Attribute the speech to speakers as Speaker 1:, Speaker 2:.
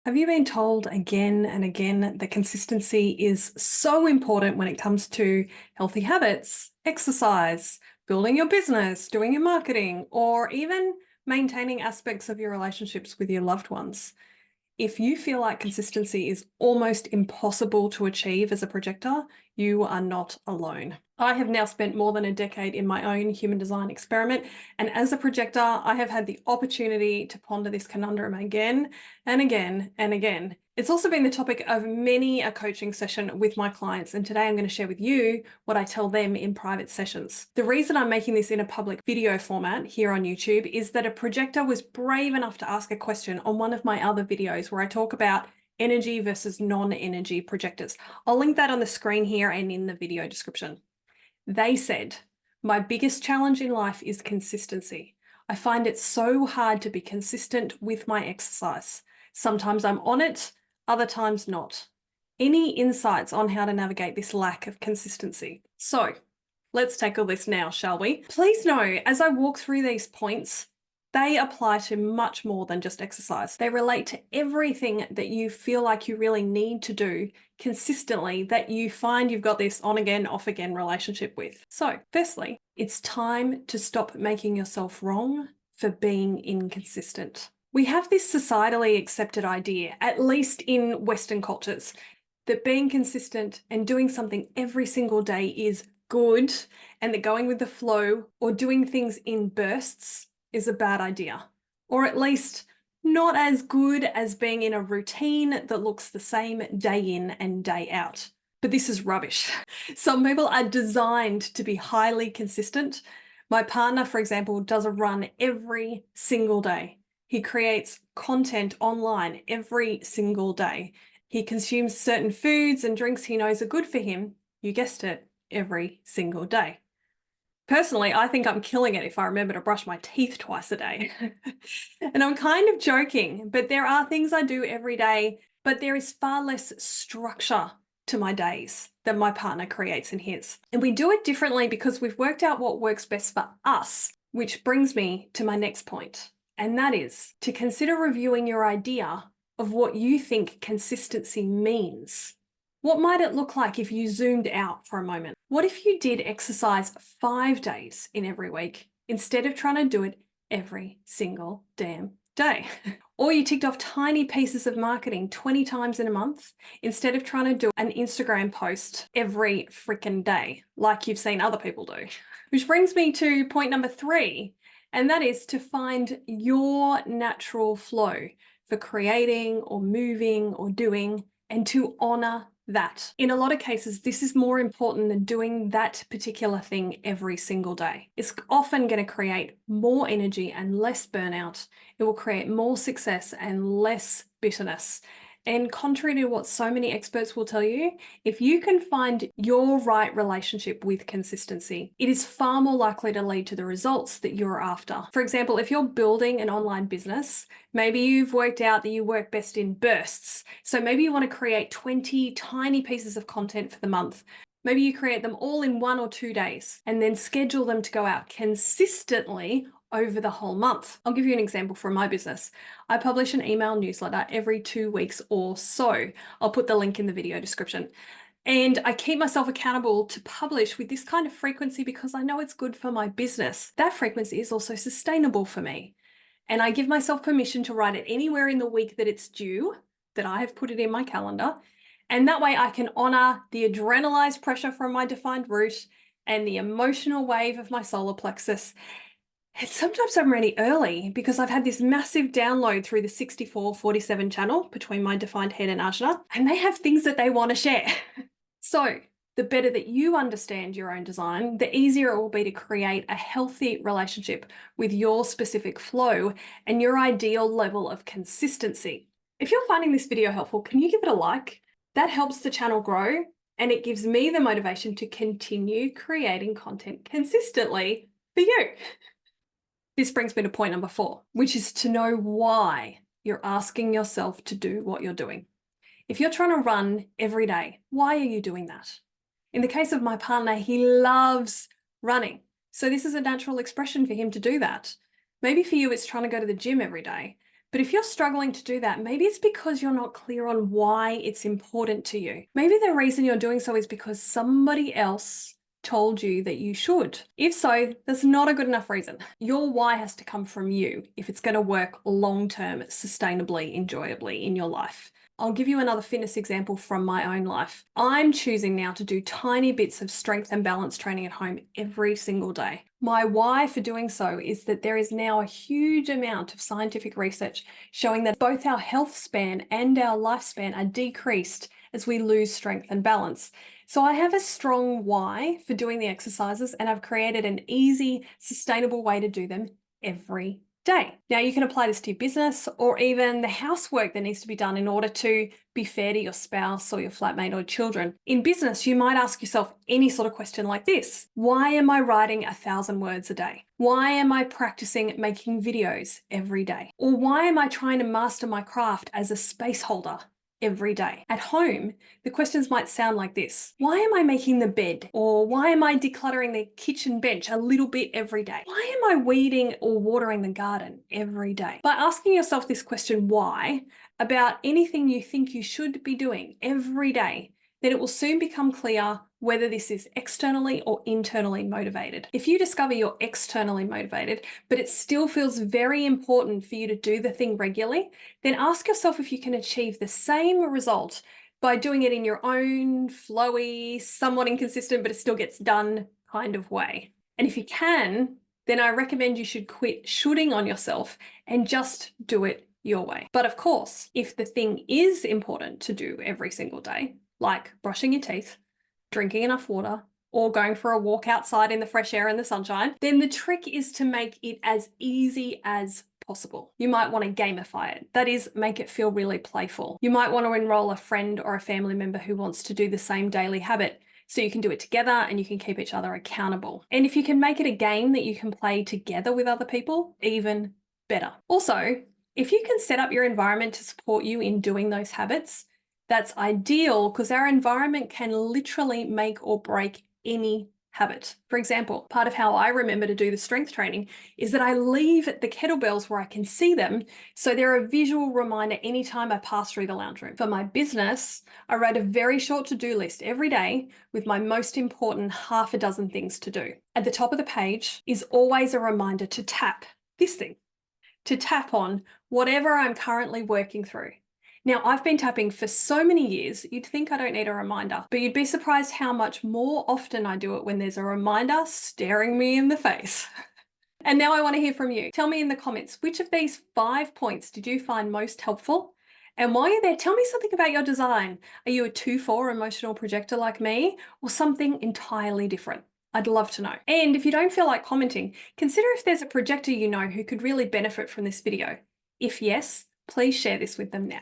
Speaker 1: Have you been told again and again that consistency is so important when it comes to healthy habits, exercise, building your business, doing your marketing, or even maintaining aspects of your relationships with your loved ones? If you feel like consistency is almost impossible to achieve as a projector, you are not alone. I have now spent more than a decade in my own human design experiment, and as a projector, I have had the opportunity to ponder this conundrum again and again and again. It's also been the topic of many a coaching session with my clients, and today I'm going to share with you what I tell them in private sessions. The reason I'm making this in a public video format here on YouTube is that a projector was brave enough to ask a question on one of my other videos where I talk about energy versus non-energy projectors. I'll link that on the screen here and in the video description. They said, "My biggest challenge in life is consistency. I find it so hard to be consistent with my exercise. Sometimes I'm on it, other times not. Any insights on how to navigate this lack of consistency?" So let's tackle this now, shall we? Please know, as I walk through these points, they apply to much more than just exercise. They relate to everything that you feel like you really need to do consistently that you find you've got this on again, off again relationship with. So, firstly, it's time to stop making yourself wrong for being inconsistent. We have this societally accepted idea, at least in Western cultures, that being consistent and doing something every single day is good, and that going with the flow or doing things in bursts is a bad idea, or at least not as good as being in a routine that looks the same day in and day out. But this is rubbish. Some people are designed to be highly consistent. My partner, for example, does a run every single day. He creates content online every single day. He consumes certain foods and drinks he knows are good for him, you guessed it, every single day. Personally, I think I'm killing it if I remember to brush my teeth twice a day. And I'm kind of joking, but there are things I do every day, but there is far less structure to my days than my partner creates in his. And we do it differently because we've worked out what works best for us, which brings me to my next point. And that is to consider reviewing your idea of what you think consistency means. What might it look like if you zoomed out for a moment? What if you did exercise 5 days in every week instead of trying to do it every single damn day? Or you ticked off tiny pieces of marketing 20 times in a month instead of trying to do an Instagram post every freaking day, like you've seen other people do. Which brings me to point number 3, and that is to find your natural flow for creating or moving or doing, and to honor that. In a lot of cases, this is more important than doing that particular thing every single day. It's often going to create more energy and less burnout. It will create more success and less bitterness. And contrary to what so many experts will tell you, if you can find your right relationship with consistency, it is far more likely to lead to the results that you're after. For example, if you're building an online business, maybe you've worked out that you work best in bursts. So maybe you want to create 20 tiny pieces of content for the month. Maybe you create them all in 1 or 2 days and then schedule them to go out consistently over the whole month. I'll give you an example from my business. I publish an email newsletter every 2 weeks or so. I'll put the link in the video description. And I keep myself accountable to publish with this kind of frequency because I know it's good for my business. That frequency is also sustainable for me. And I give myself permission to write it anywhere in the week that it's due, that I have put it in my calendar. And that way I can honor the adrenalized pressure from my defined root and the emotional wave of my solar plexus. And sometimes I'm really early because I've had this massive download through the 6447 channel between my defined head and Ajna, and they have things that they want to share. So the better that you understand your own design, the easier it will be to create a healthy relationship with your specific flow and your ideal level of consistency. If you're finding this video helpful, can you give it a like? That helps the channel grow and it gives me the motivation to continue creating content consistently for you. This brings me to point number 4, which is to know why you're asking yourself to do what you're doing. If you're trying to run every day, why are you doing that? In the case of my partner, he loves running. So this is a natural expression for him to do that. Maybe for you, it's trying to go to the gym every day. But if you're struggling to do that, maybe it's because you're not clear on why it's important to you. Maybe the reason you're doing so is because somebody else told you that you should. If so, that's not a good enough reason. Your why has to come from you if it's going to work long-term, sustainably, enjoyably in your life. I'll give you another fitness example from my own life. I'm choosing now to do tiny bits of strength and balance training at home every single day. My why for doing so is that there is now a huge amount of scientific research showing that both our health span and our lifespan are decreased as we lose strength and balance. So I have a strong why for doing the exercises, and I've created an easy, sustainable way to do them every day. Now you can apply this to your business or even the housework that needs to be done in order to be fair to your spouse or your flatmate or children. In business, you might ask yourself any sort of question like this. Why am I writing 1,000 words a day? Why am I practicing making videos every day? Or why am I trying to master my craft as a space holder every day? At home, the questions might sound like this. Why am I making the bed? Or why am I decluttering the kitchen bench a little bit every day? Why am I weeding or watering the garden every day? By asking yourself this question, why, about anything you think you should be doing every day, then it will soon become clear whether this is externally or internally motivated. If you discover you're externally motivated, but it still feels very important for you to do the thing regularly, then ask yourself if you can achieve the same result by doing it in your own flowy, somewhat inconsistent, but it still gets done kind of way. And if you can, then I recommend you should quit shoulding on yourself and just do it your way. But of course, if the thing is important to do every single day, like brushing your teeth, drinking enough water, or going for a walk outside in the fresh air and the sunshine, then the trick is to make it as easy as possible. You might want to gamify it. That is, make it feel really playful. You might want to enroll a friend or a family member who wants to do the same daily habit, so you can do it together and you can keep each other accountable. And if you can make it a game that you can play together with other people, even better. Also, if you can set up your environment to support you in doing those habits, that's ideal because our environment can literally make or break any habit. For example, part of how I remember to do the strength training is that I leave the kettlebells where I can see them, so they're a visual reminder anytime I pass through the lounge room. For my business, I write a very short to-do list every day with my most important half a dozen things to do. At the top of the page is always a reminder to tap this thing, to tap on whatever I'm currently working through. Now, I've been tapping for so many years, you'd think I don't need a reminder, but you'd be surprised how much more often I do it when there's a reminder staring me in the face. And now I want to hear from you. Tell me in the comments, which of these 5 points did you find most helpful? And while you're there, tell me something about your design. Are you a 2/4 emotional projector like me, or something entirely different? I'd love to know. And if you don't feel like commenting, consider if there's a projector you know who could really benefit from this video. If yes, please share this with them now.